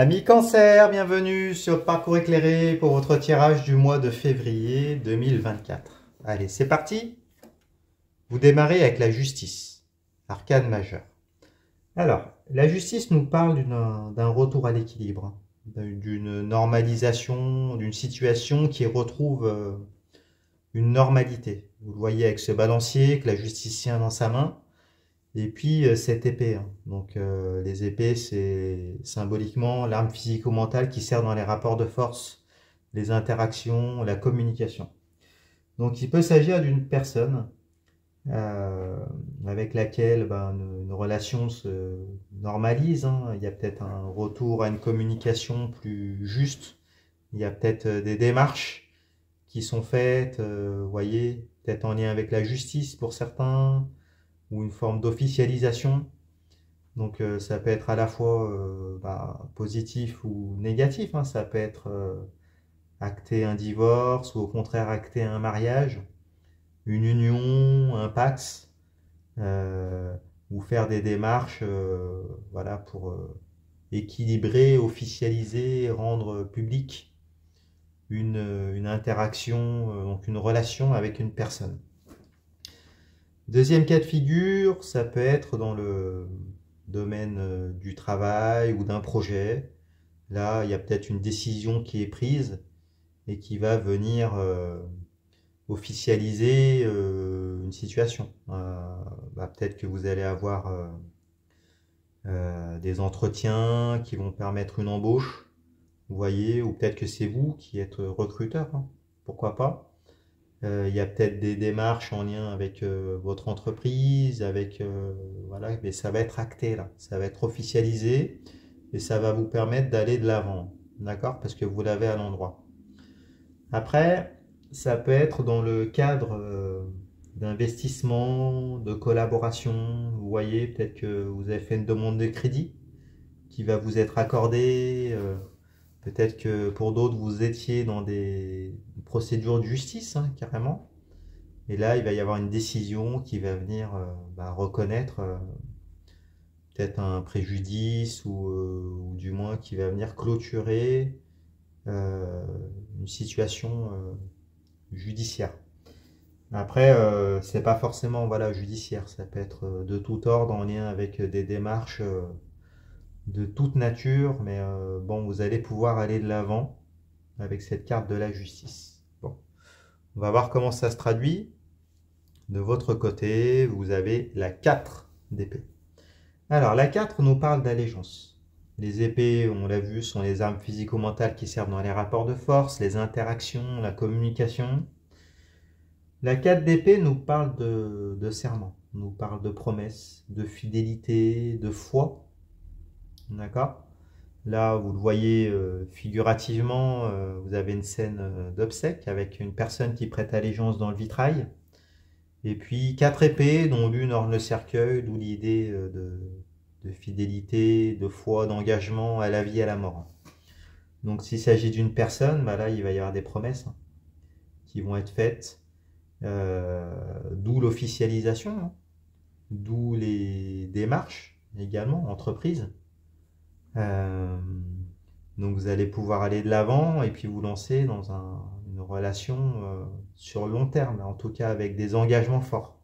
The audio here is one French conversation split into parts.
Amis Cancer, bienvenue sur Parcours éclairé pour votre tirage du mois de février 2024. Allez, c'est parti. Vous démarrez avec la justice, arcane majeure. Alors, la justice nous parle d'un retour à l'équilibre, d'une normalisation, d'une situation qui retrouve une normalité. Vous le voyez avec ce balancier que la justice tient dans sa main. Et puis cette épée. Donc les épées, c'est symboliquement l'arme physico-mentale qui sert dans les rapports de force, les interactions, la communication. Donc il peut s'agir d'une personne euh, avec laquelle une relation se normalise. Il y a peut-être un retour à une communication plus juste. Il y a peut-être des démarches qui sont faites, vous voyez, peut-être en lien avec la justice pour certains, ou une forme d'officialisation. Donc ça peut être à la fois positif ou négatif. Ça peut être acter un divorce ou au contraire acter un mariage, une union, un pax, euh, ou faire des démarches voilà, pour équilibrer, officialiser, rendre public une interaction, donc une relation avec une personne. Deuxième cas de figure, ça peut être dans le domaine du travail ou d'un projet. Là, il y a peut-être une décision qui est prise et qui va venir officialiser une situation. Peut-être que vous allez avoir des entretiens qui vont permettre une embauche, vous voyez, ou peut-être que c'est vous qui êtes recruteur, pourquoi pas. Il y a peut-être des démarches en lien avec votre entreprise, avec voilà, mais ça va être acté là, ça va être officialisé et ça va vous permettre d'aller de l'avant, d'accord? Parce que vous l'avez à l'endroit. Après, ça peut être dans le cadre d'investissement, de collaboration. Vous voyez, peut-être que vous avez fait une demande de crédit qui va vous être accordée. Peut-être que pour d'autres, vous étiez dans des procédures de justice, carrément. Et là, il va y avoir une décision qui va venir reconnaître peut-être un préjudice ou du moins qui va venir clôturer euh, une situation judiciaire. Après, c'est pas forcément voilà, judiciaire, ça peut être de tout ordre en lien avec des démarches de toute nature, mais bon, vous allez pouvoir aller de l'avant avec cette carte de la justice. Bon, on va voir comment ça se traduit. De votre côté, vous avez la 4 d'épée. Alors, la 4 nous parle d'allégeance. Les épées, on l'a vu, sont les armes physico-mentales qui servent dans les rapports de force, les interactions, la communication. La 4 d'épée nous parle de serment, nous parle de promesses, de fidélité, de foi. D'accord? Là, vous le voyez figurativement, vous avez une scène d'obsèque avec une personne qui prête allégeance dans le vitrail. Et puis 4 épées, dont l'une orne le cercueil, d'où l'idée de fidélité, de foi, d'engagement à la vie et à la mort. Donc s'il s'agit d'une personne, là il va y avoir des promesses qui vont être faites, d'où l'officialisation, d'où les démarches également, entreprises. Donc vous allez pouvoir aller de l'avant et puis vous lancer dans une relation sur long terme, en tout cas avec des engagements forts,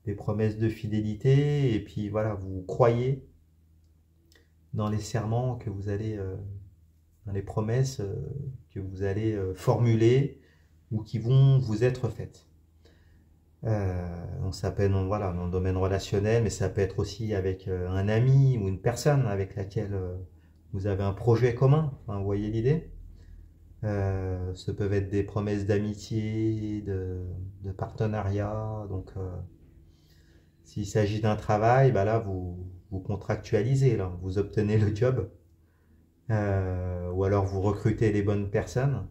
des promesses de fidélité, et puis voilà, vous croyez dans les serments que vous allez, dans les promesses que vous allez formuler ou qui vont vous être faites. Donc ça peut être voilà, dans le domaine relationnel, mais ça peut être aussi avec un ami ou une personne avec laquelle vous avez un projet commun. Enfin, vous voyez l'idée? Ce peuvent être des promesses d'amitié, de partenariat. Donc s'il s'agit d'un travail, là vous contractualisez, là, vous obtenez le job. Ou alors vous recrutez les bonnes personnes.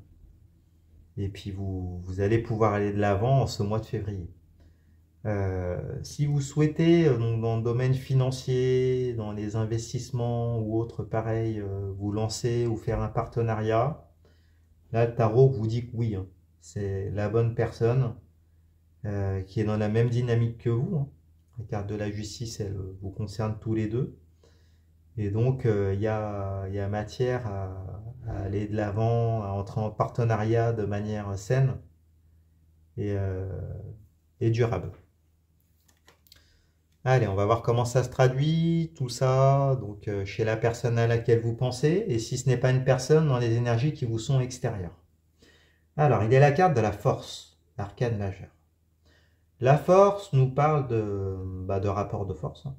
Et puis vous allez pouvoir aller de l'avant en ce mois de février. Si vous souhaitez, donc dans le domaine financier, dans les investissements ou autres pareil, vous lancer ou faire un partenariat, là le tarot vous dit que oui, c'est la bonne personne qui est dans la même dynamique que vous. La carte de la justice, elle vous concerne tous les deux. Et donc, il y a matière à aller de l'avant, à entrer en partenariat de manière saine et, euh, et durable. Allez, on va voir comment ça se traduit, tout ça, donc chez la personne à laquelle vous pensez, et si ce n'est pas une personne, dans les énergies qui vous sont extérieures. Alors, il y a la carte de la force, l'arcane majeur. La force nous parle de rapport de force, hein.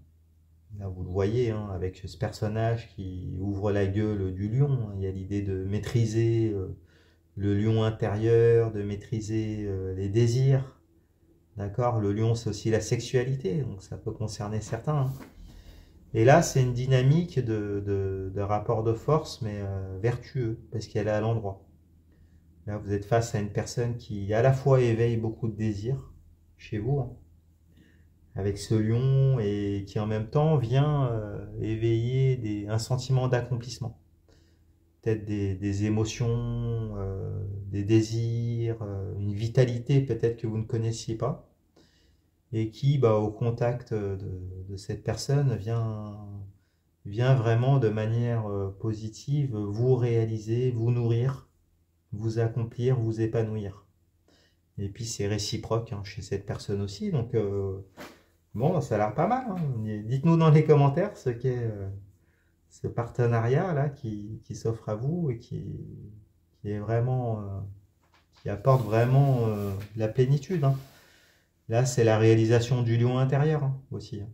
Là, vous le voyez, hein, avec ce personnage qui ouvre la gueule du lion, hein. Il y a l'idée de maîtriser le lion intérieur, de maîtriser les désirs. D'accord? Le lion, c'est aussi la sexualité, donc ça peut concerner certains, hein. Et là, c'est une dynamique de rapport de force, mais vertueux, parce qu'elle est à l'endroit. Là, vous êtes face à une personne qui, à la fois, éveille beaucoup de désirs chez vous, hein, avec ce lion, et qui, en même temps, vient éveiller un sentiment d'accomplissement. Peut-être des émotions, des désirs, une vitalité peut-être que vous ne connaissiez pas, et qui, au contact de cette personne, vient vraiment de manière positive vous réaliser, vous nourrir, vous accomplir, vous épanouir. Et puis c'est réciproque, hein, chez cette personne aussi. Donc bon, ça a l'air pas mal, hein. Dites-nous dans les commentaires ce qu'est ce partenariat-là qui s'offre à vous et qui est vraiment, qui apporte vraiment la plénitude, hein. Là, c'est la réalisation du lion intérieur, hein, aussi, hein.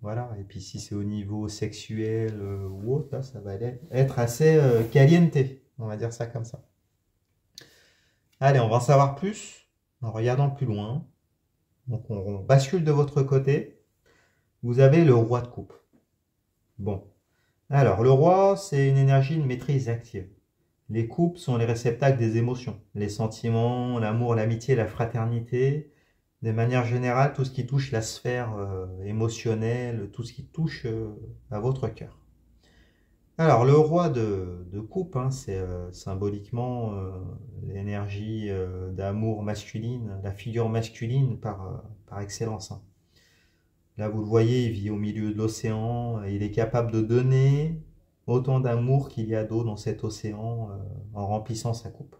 Voilà, et puis si c'est au niveau sexuel ou autre, là, ça va être assez caliente, on va dire ça comme ça. Allez, on va en savoir plus en regardant plus loin. Donc on bascule de votre côté. Vous avez le roi de coupe. Bon, alors le roi, c'est une énergie de maîtrise active. Les coupes sont les réceptacles des émotions, les sentiments, l'amour, l'amitié, la fraternité. De manière générale, tout ce qui touche la sphère émotionnelle, tout ce qui touche à votre cœur. Alors, le roi de coupe, hein, c'est symboliquement l'énergie d'amour masculine, la figure masculine par excellence, hein. Là, vous le voyez, il vit au milieu de l'océan, il est capable de donner autant d'amour qu'il y a d'eau dans cet océan en remplissant sa coupe.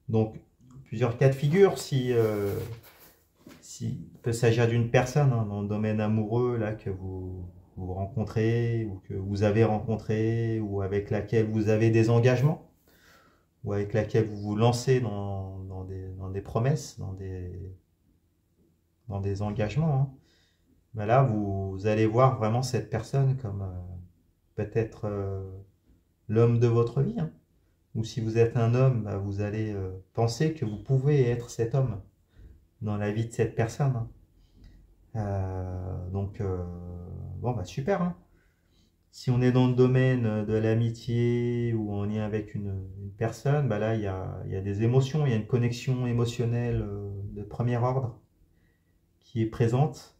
Donc, plusieurs cas de figure, si il peut s'agir d'une personne, hein, dans le domaine amoureux là, que vous rencontrez ou que vous avez rencontré ou avec laquelle vous avez des engagements ou avec laquelle vous vous lancez dans des promesses, dans des engagements, hein. Ben là, vous allez voir vraiment cette personne comme peut-être l'homme de votre vie, hein. Ou si vous êtes un homme, ben, vous allez penser que vous pouvez être cet homme dans la vie de cette personne, hein. Donc, bon, bah super, hein. Si on est dans le domaine de l'amitié ou en lien avec une personne, bah là, il y a des émotions, il y a une connexion émotionnelle de premier ordre qui est présente,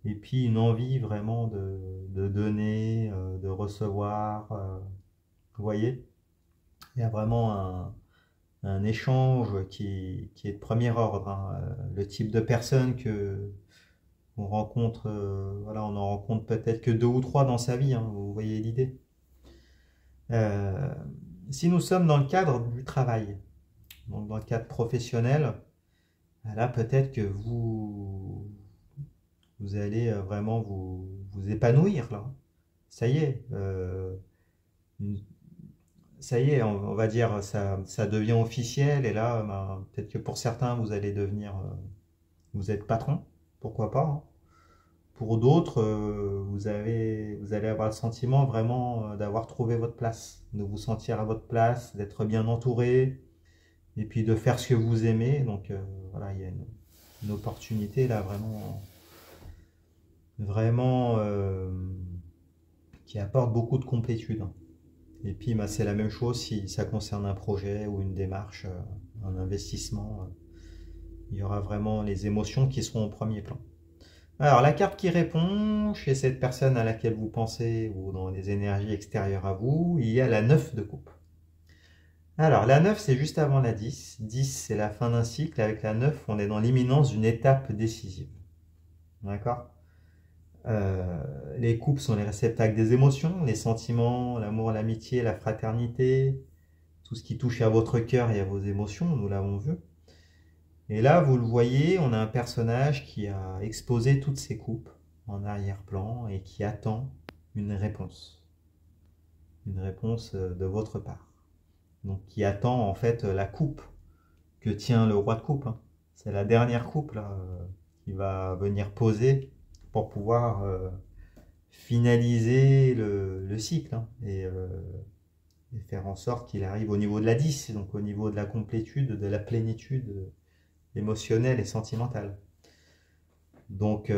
et puis une envie vraiment de donner, de recevoir. Vous voyez, il y a vraiment un échange qui est de premier ordre, hein. Le type de personne que on rencontre, voilà, on en rencontre peut-être que deux ou trois dans sa vie, hein, vous voyez l'idée. Euh, si nous sommes dans le cadre du travail, donc dans le cadre professionnel, là peut-être que vous allez vraiment vous épanouir là. Ça y est, ça y est, on va dire ça devient officiel et là, ben, peut-être que pour certains vous allez devenir, vous êtes patron, pourquoi pas, hein. Pour d'autres, vous allez avoir le sentiment vraiment d'avoir trouvé votre place, de vous sentir à votre place, d'être bien entouré, et puis de faire ce que vous aimez. Donc voilà, il y a une opportunité là vraiment, vraiment qui apporte beaucoup de complétude. Et puis bah, c'est la même chose si ça concerne un projet ou une démarche, un investissement. Il y aura vraiment les émotions qui seront au premier plan. Alors, la carte qui répond chez cette personne à laquelle vous pensez ou dans les énergies extérieures à vous, il y a la 9 de coupe. Alors, la 9, c'est juste avant la 10. 10, c'est la fin d'un cycle. Avec la 9, on est dans l'imminence d'une étape décisive. D'accord? Les couples sont les réceptacles des émotions, les sentiments, l'amour, l'amitié, la fraternité, tout ce qui touche à votre cœur et à vos émotions, nous l'avons vu. Et là, vous le voyez, on a un personnage qui a exposé toutes ses coupes en arrière-plan et qui attend une réponse de votre part. Donc qui attend en fait la coupe que tient le roi de coupe, hein. C'est la dernière coupe là, qui va venir poser pour pouvoir finaliser le cycle, hein, et faire en sorte qu'il arrive au niveau de la 10, donc au niveau de la complétude, de la plénitude émotionnelle et sentimentale. Donc,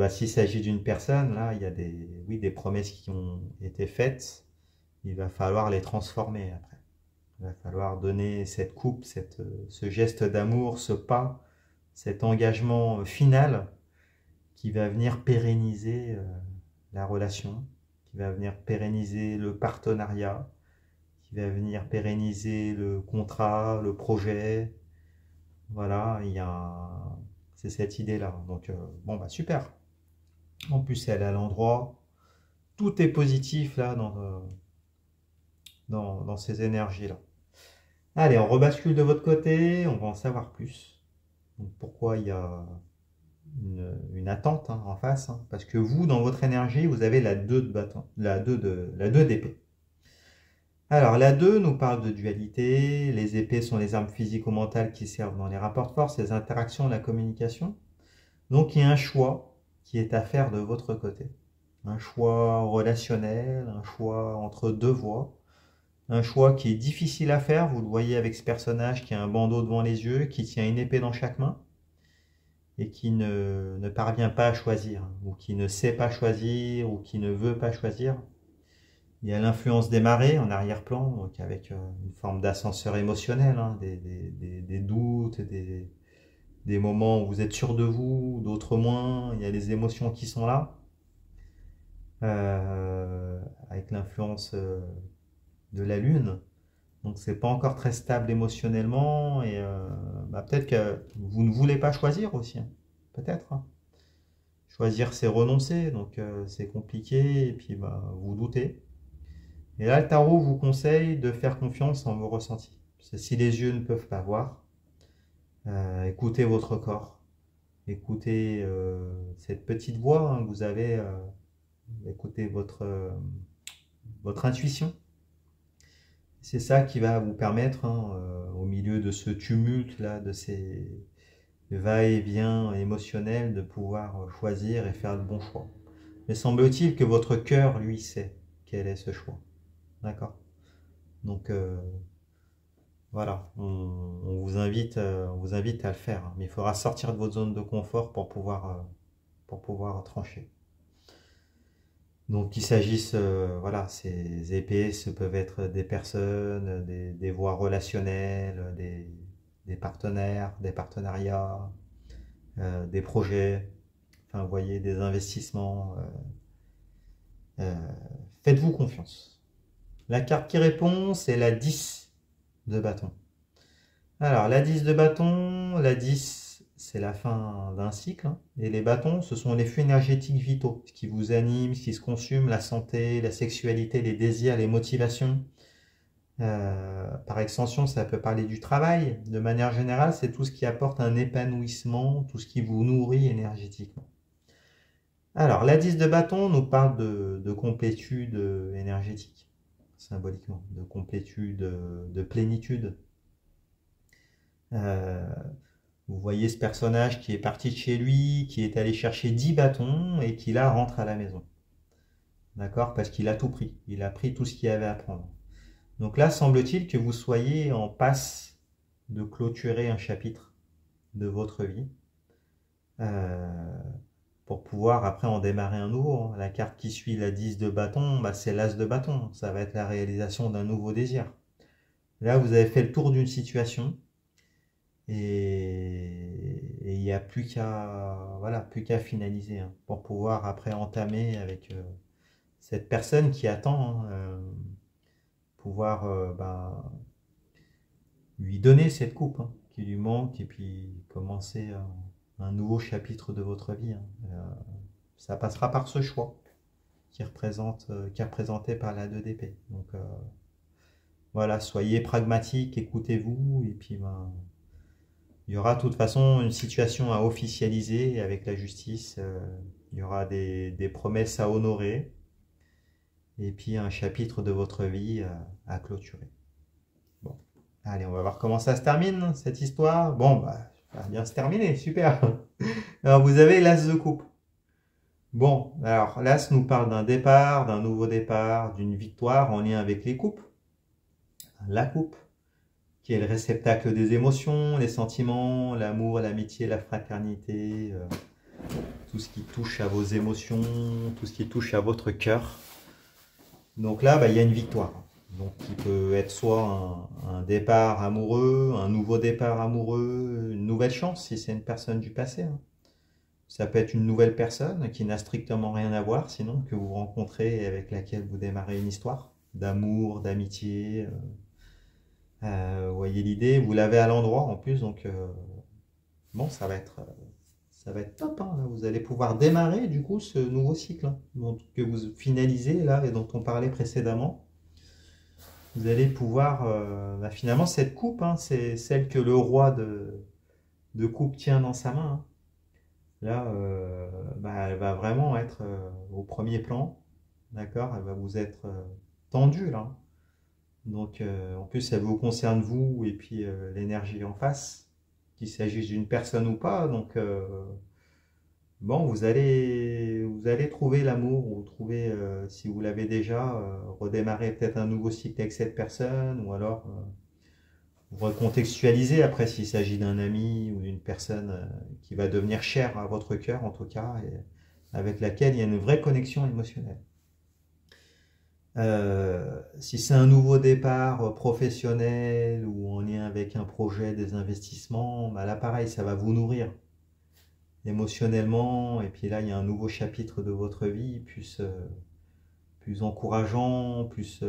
s'il s'agit d'une personne, là, il y a des promesses qui ont été faites. Il va falloir les transformer après. Il va falloir donner cette coupe, ce geste d'amour, ce pas, cet engagement final qui va venir pérenniser la relation, qui va venir pérenniser le partenariat, qui va venir pérenniser le contrat, le projet. Voilà, c'est cette idée-là. Donc, bon, bah super. En plus, elle est à l'endroit. Tout est positif là dans ces énergies-là. Allez, on rebascule de votre côté, on va en savoir plus. Donc, pourquoi il y a une attente, hein, en face, hein, parce que vous, dans votre énergie, vous avez la 2 de bâton, la 2 d'épée. Alors, la 2 nous parle de dualité. Les épées sont les armes physico-mentales qui servent dans les rapports de force, les interactions, la communication. Donc, il y a un choix qui est à faire de votre côté. Un choix relationnel, un choix entre deux voies. Un choix qui est difficile à faire, vous le voyez avec ce personnage qui a un bandeau devant les yeux, qui tient une épée dans chaque main, et qui ne parvient pas à choisir, ou qui ne sait pas choisir, ou qui ne veut pas choisir. Il y a l'influence des marées en arrière-plan, donc avec une forme d'ascenseur émotionnel, hein, des doutes, des moments où vous êtes sûr de vous, d'autres moins. Il y a les émotions qui sont là, avec l'influence de la lune. Donc c'est pas encore très stable émotionnellement, et peut-être que vous ne voulez pas choisir aussi, hein. Peut-être, hein. Choisir, c'est renoncer, donc c'est compliqué, et puis vous doutez. Et là, le tarot vous conseille de faire confiance en vos ressentis. Parce que si les yeux ne peuvent pas voir, écoutez votre corps. Écoutez cette petite voix, hein, que vous avez. Écoutez votre intuition. C'est ça qui va vous permettre, hein, au milieu de ce tumulte-là, de ces va-et-vient émotionnels, de pouvoir choisir et faire le bon choix. Mais semble-t-il que votre cœur, lui, sait quel est ce choix. D'accord? Donc, voilà, on vous invite à le faire, hein. Mais il faudra sortir de votre zone de confort pour pouvoir trancher. Donc qu'il s'agisse, voilà, ces épées, ce peuvent être des personnes, des voies relationnelles, des partenaires, des partenariats, des projets, enfin, vous voyez, des investissements. Faites-vous confiance. La carte qui répond, c'est la 10 de bâton. Alors, la 10 de bâton, la 10, c'est la fin d'un cycle, hein. Et les bâtons, ce sont les flux énergétiques vitaux, ce qui vous anime, ce qui se consume, la santé, la sexualité, les désirs, les motivations. Par extension, ça peut parler du travail. De manière générale, c'est tout ce qui apporte un épanouissement, tout ce qui vous nourrit énergétiquement. Alors, la 10 de bâton nous parle de complétude énergétique, symboliquement, de complétude, de plénitude. Vous voyez ce personnage qui est parti de chez lui, qui est allé chercher 10 bâtons et qui là rentre à la maison. D'accord? Parce qu'il a tout pris. Il a pris tout ce qu'il y avait à prendre. Donc là, semble-t-il que vous soyez en passe de clôturer un chapitre de votre vie, pour pouvoir après en démarrer un nouveau, hein. La carte qui suit la 10 de bâton, c'est l'as de bâton. Ça va être la réalisation d'un nouveau désir. Là, vous avez fait le tour d'une situation. Et il n'y a plus qu'à finaliser, hein, pour pouvoir après entamer avec cette personne qui attend, hein, pouvoir lui donner cette coupe, hein, qui lui manque, et puis commencer un nouveau chapitre de votre vie, hein. ça passera par ce choix qui est représenté par la 2 d'épée. Donc voilà, soyez pragmatique, écoutez-vous, et puis ben, il y aura de toute façon une situation à officialiser avec la justice. Il y aura des promesses à honorer et puis un chapitre de votre vie à clôturer. Bon, allez, on va voir comment ça se termine, cette histoire. Bon, bah, ça va bien se terminer, super. Alors, vous avez l'As de coupe. Bon, alors l'As nous parle d'un départ, d'un nouveau départ, d'une victoire en lien avec les coupes. La coupe, qui est le réceptacle des émotions, les sentiments, l'amour, l'amitié, la fraternité, tout ce qui touche à vos émotions, tout ce qui touche à votre cœur. Donc là, bah, il y a une victoire. Donc qui peut être soit un départ amoureux, un nouveau départ amoureux, une nouvelle chance si c'est une personne du passé. Hein. Ça peut être une nouvelle personne qui n'a strictement rien à voir, sinon que vous rencontrez et avec laquelle vous démarrez une histoire d'amour, d'amitié. Vous voyez l'idée, vous l'avez à l'endroit en plus, donc bon, ça va être top. Hein, là. Vous allez pouvoir démarrer du coup ce nouveau cycle hein, que vous finalisez là et dont on parlait précédemment. Vous allez pouvoir, bah, finalement, cette coupe, hein, c'est celle que le roi de coupe tient dans sa main. Hein. Là, bah, elle va vraiment être au premier plan, d'accord? Elle va vous être tendue là. Donc, en plus, elle vous concerne vous et puis l'énergie en face, qu'il s'agisse d'une personne ou pas. Donc, bon, vous allez trouver l'amour ou trouver, si vous l'avez déjà, redémarrer peut-être un nouveau cycle avec cette personne ou alors recontextualiser après s'il s'agit d'un ami ou d'une personne qui va devenir chère à votre cœur en tout cas et avec laquelle il y a une vraie connexion émotionnelle. Si c'est un nouveau départ professionnel ou en lien avec un projet, des investissements, bah là pareil, ça va vous nourrir émotionnellement et puis là il y a un nouveau chapitre de votre vie plus encourageant, plus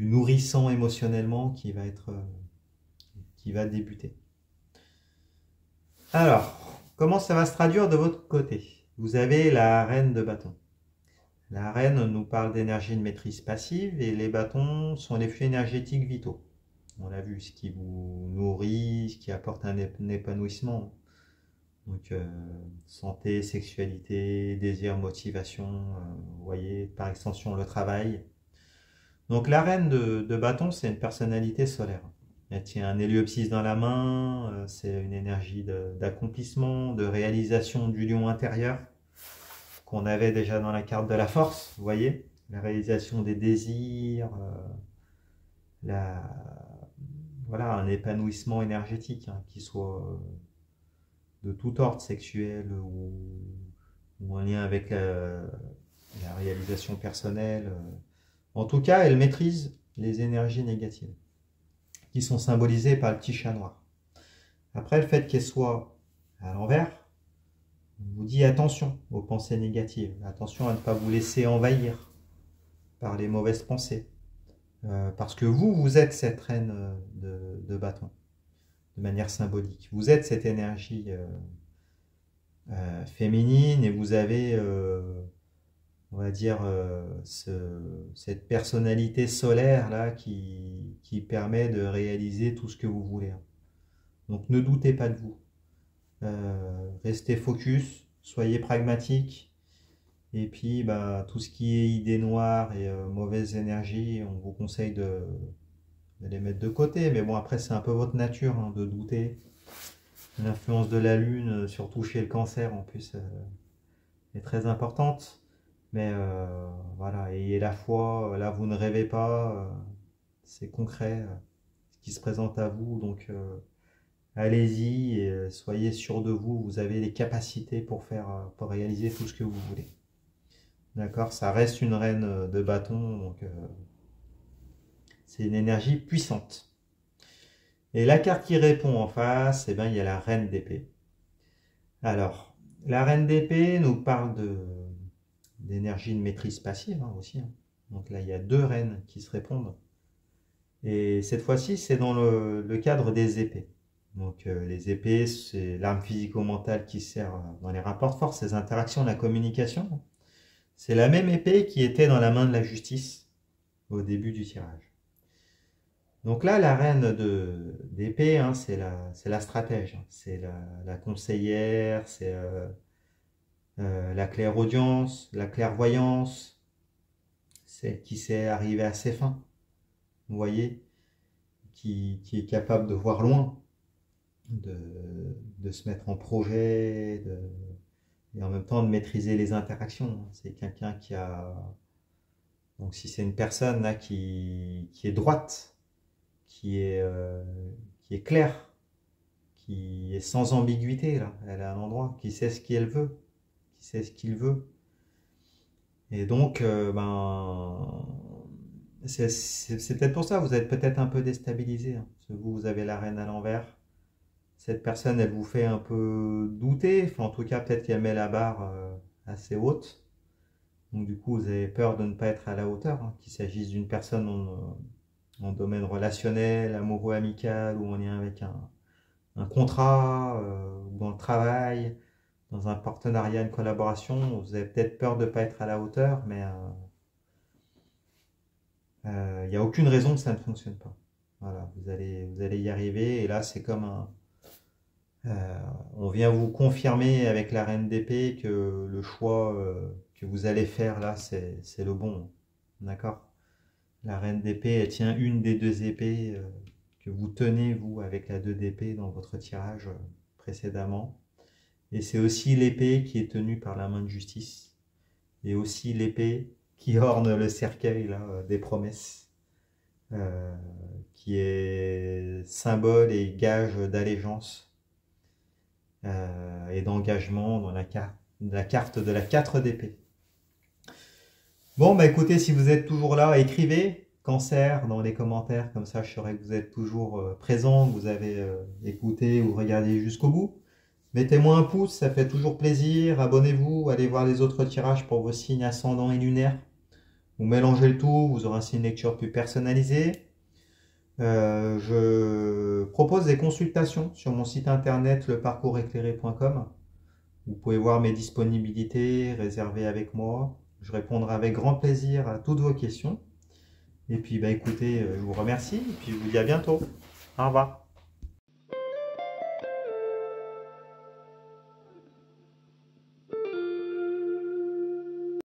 nourrissant émotionnellement qui va débuter. Alors, comment ça va se traduire de votre côté? Vous avez la reine de bâton. La reine nous parle d'énergie de maîtrise passive et les bâtons sont les flux énergétiques vitaux. On l'a vu, ce qui vous nourrit, ce qui apporte un épanouissement. Donc, santé, sexualité, désir, motivation, vous voyez, par extension, le travail. Donc, la reine de bâton, c'est une personnalité solaire. Elle tient un héliopsis dans la main, c'est une énergie d'accomplissement, de réalisation du lion intérieur qu'on avait déjà dans la carte de la force, vous voyez, la réalisation des désirs, voilà, un épanouissement énergétique, hein, qui soit de tout ordre sexuel ou en lien avec la réalisation personnelle. En tout cas, elle maîtrise les énergies négatives, qui sont symbolisées par le petit chat noir. Après, le fait qu'elle soit à l'envers, on vous dit attention aux pensées négatives, attention à ne pas vous laisser envahir par les mauvaises pensées. Parce que vous êtes cette reine de bâton, de manière symbolique. Vous êtes cette énergie féminine et vous avez, on va dire, cette personnalité solaire là qui permet de réaliser tout ce que vous voulez. Donc ne doutez pas de vous. Restez focus, soyez pragmatique. Et puis, bah, tout ce qui est idées noires et mauvaise énergie, on vous conseille de les mettre de côté. Mais bon, après, c'est un peu votre nature hein, de douter. L'influence de la Lune, surtout chez le cancer, en plus, est très importante. Mais voilà, ayez la foi. Là, vous ne rêvez pas. C'est concret, ce qui se présente à vous. Donc, allez-y et soyez sûr de vous. Vous avez les capacités pour réaliser tout ce que vous voulez. D'accord, ça reste une reine de bâton, donc c'est une énergie puissante. Et la carte qui répond en face, eh ben, il y a la reine d'épée. Alors, la reine d'épée nous parle d'énergie de maîtrise passive hein, aussi. Hein. Donc là, il y a deux reines qui se répondent. Et cette fois-ci, c'est dans le cadre des épées. Donc les épées, c'est l'arme physico-mentale qui sert dans les rapports de force, les interactions, la communication. C'est la même épée qui était dans la main de la justice au début du tirage. Donc là, la reine d'épée, hein, c'est la stratège, hein. C'est la conseillère, c'est la clairaudience, la clairvoyance, celle qui sait arriver à ses fins, vous voyez, qui est capable de voir loin, de, de se mettre en projet, et en même temps de maîtriser les interactions. C'est quelqu'un qui a... Donc si c'est une personne là, qui est droite, qui est claire, qui est sans ambiguïté, là, elle a un endroit, qui sait ce qu'elle veut, qui sait ce qu'il veut. Et donc, c'est peut-être pour ça, vous êtes peut-être un peu déstabilisé, hein, parce que vous avez la reine à l'envers. Cette personne, elle vous fait un peu douter, enfin en tout cas peut-être qu'elle met la barre assez haute. Donc du coup, vous avez peur de ne pas être à la hauteur, hein, qu'il s'agisse d'une personne en domaine relationnel, amoureux, amical, ou en lien avec un contrat, ou dans le travail, dans un partenariat, une collaboration. Vous avez peut-être peur de ne pas être à la hauteur, mais il n'y a aucune raison que ça ne fonctionne pas. Voilà, vous allez y arriver, et là c'est comme on vient vous confirmer avec la reine d'épée que le choix que vous allez faire là, c'est le bon. D'accord? La reine d'épée, elle tient une des deux épées que vous tenez, vous, avec la 2 d'épée dans votre tirage précédemment. Et c'est aussi l'épée qui est tenue par la main de justice. Et aussi l'épée qui orne le cercueil là, des promesses, euh, qui est symbole et gage d'allégeance et d'engagement dans la carte de la 4 d'épée. Bon, bah écoutez, si vous êtes toujours là, écrivez Cancer dans les commentaires, comme ça je saurai que vous êtes toujours présent, que vous avez écouté ou regardé jusqu'au bout. Mettez-moi un pouce, ça fait toujours plaisir. Abonnez-vous, allez voir les autres tirages pour vos signes ascendants et lunaires. Vous mélangez le tout, vous aurez ainsi une lecture plus personnalisée. Je propose des consultations sur mon site internet leparcourséclairé.com. Vous pouvez voir mes disponibilités, réserver avec moi. Je répondrai avec grand plaisir à toutes vos questions. Et puis, bah, écoutez, je vous remercie et puis je vous dis à bientôt. Au revoir.